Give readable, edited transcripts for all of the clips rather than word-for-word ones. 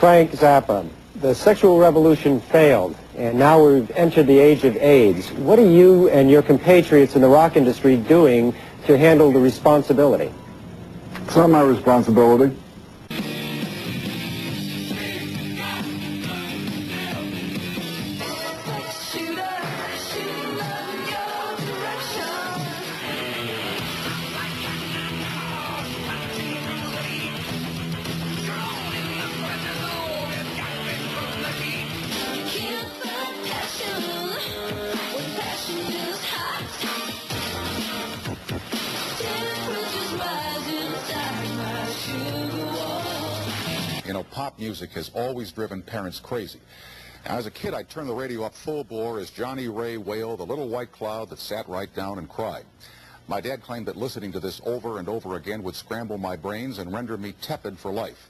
Frank Zappa, the sexual revolution failed, and now we've entered the age of AIDS. What are you and your compatriots in the rock industry doing to handle the responsibility? It's not my responsibility. You know, pop music has always driven parents crazy. Now, as a kid, I'd turn the radio up full bore as Johnny Ray wailed "The Little White Cloud That Sat Right Down and Cried." My dad claimed that listening to this over and over again would scramble my brains and render me tepid for life.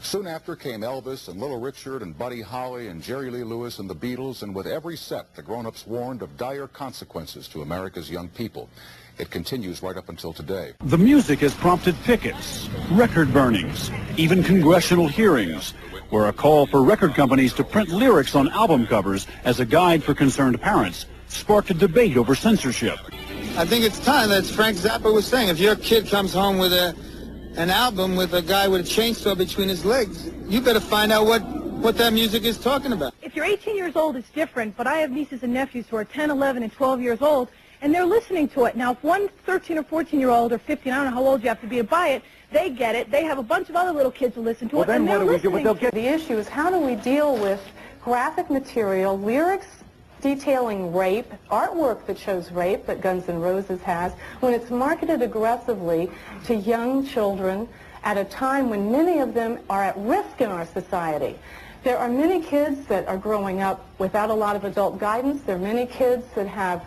Soon after came Elvis and Little Richard and Buddy Holly and Jerry Lee Lewis and the Beatles, and with every set, the grown-ups warned of dire consequences to America's young people. It continues right up until today. The music has prompted pickets, record burnings, even congressional hearings, where a call for record companies to print lyrics on album covers as a guide for concerned parents sparked a debate over censorship. I think it's time, as Frank Zappa was saying, if your kid comes home with an album with a guy with a chainsaw between his legs, you better find out what that music is talking about. If you're 18 years old, it's different, but I have nieces and nephews who are 10, 11, and 12 years old, and they're listening to it. Now, if one 13 or 14-year-old or 15, I don't know how old you have to be to buy it, they get it. They have a bunch of other little kids who listen to it, and they're listening. The issue is, how do we deal with graphic material, lyrics detailing rape, artwork that shows rape that Guns N' Roses has, when it's marketed aggressively to young children at a time when many of them are at risk in our society. There are many kids that are growing up without a lot of adult guidance. There are many kids that have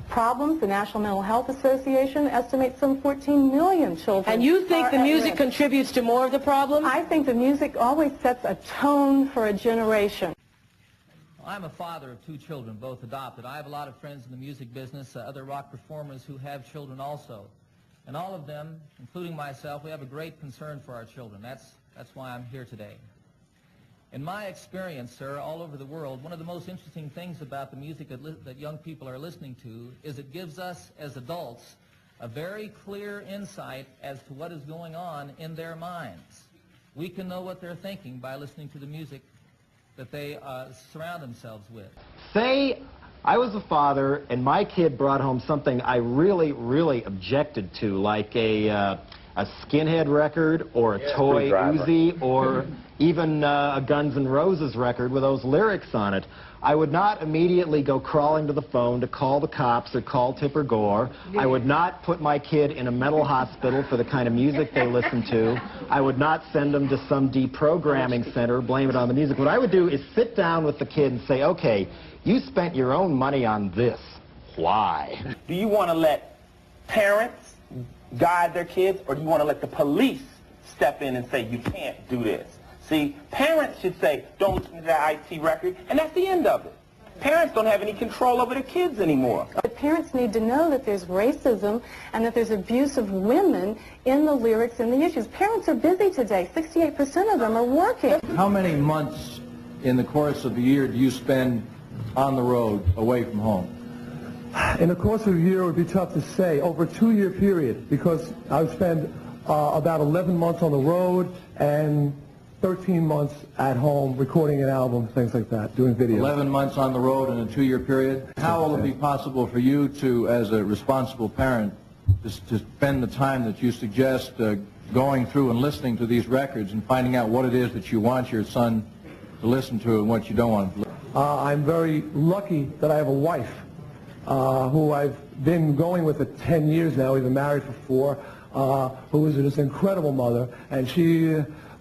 problems. The National Mental Health Association estimates some 14 million children. And you think the music contributes to more of the problem? I think the music always sets a tone for a generation. I'm a father of 2 children, both adopted. I have a lot of friends in the music business, other rock performers who have children also. And all of them, including myself, we have a great concern for our children. That's why I'm here today. In my experience, sir, all over the world, one of the most interesting things about the music that young people are listening to is it gives us, as adults, a very clear insight as to what is going on in their minds. We can know what they're thinking by listening to the music that they surround themselves with. Say I was a father and my kid brought home something I really, really objected to, like a Skinhead record or a Toy Uzi or even a Guns N' Roses record with those lyrics on it. I would not immediately go crawling to the phone to call the cops or call Tipper Gore. I would not put my kid in a mental hospital for the kind of music they listen to. I would not send them to some deprogramming center, blame it on the music. What I would do is sit down with the kid and say, okay, you spent your own money on this. Why? Do you want to let parents guide their kids, or do you want to let the police step in and say, you can't do this? See, parents should say, don't listen to that IT record, and that's the end of it. Parents don't have any control over their kids anymore. But parents need to know that there's racism and that there's abuse of women in the lyrics and the issues. Parents are busy today. 68% of them are working. How many months in the course of the year do you spend on the road, away from home? In the course of a year, it would be tough to say. Over a 2-year period, because I would spend about 11 months on the road and 13 months at home recording an album, things like that, doing videos. 11 months on the road in a 2-year period. How will it be possible for you to, as a responsible parent, to spend the time that you suggest going through and listening to these records and finding out what it is that you want your son to listen to and what you don't want him to listen to? I'm very lucky that I have a wife who I've been going with for 10 years now. We've been married for 4, who is this incredible mother, and she,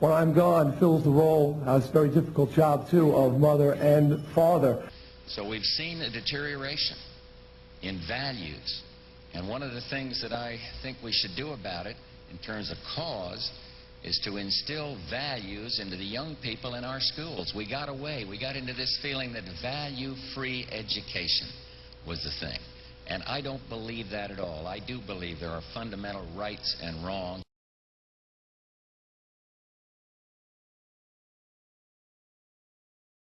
when I'm gone, fills the role, it's a very difficult job too, of mother and father. So we've seen a deterioration in values, and one of the things that I think we should do about it in terms of cause is to instill values into the young people in our schools. We got into this feeling that value-free education was the thing. And I don't believe that at all. I do believe there are fundamental rights and wrongs.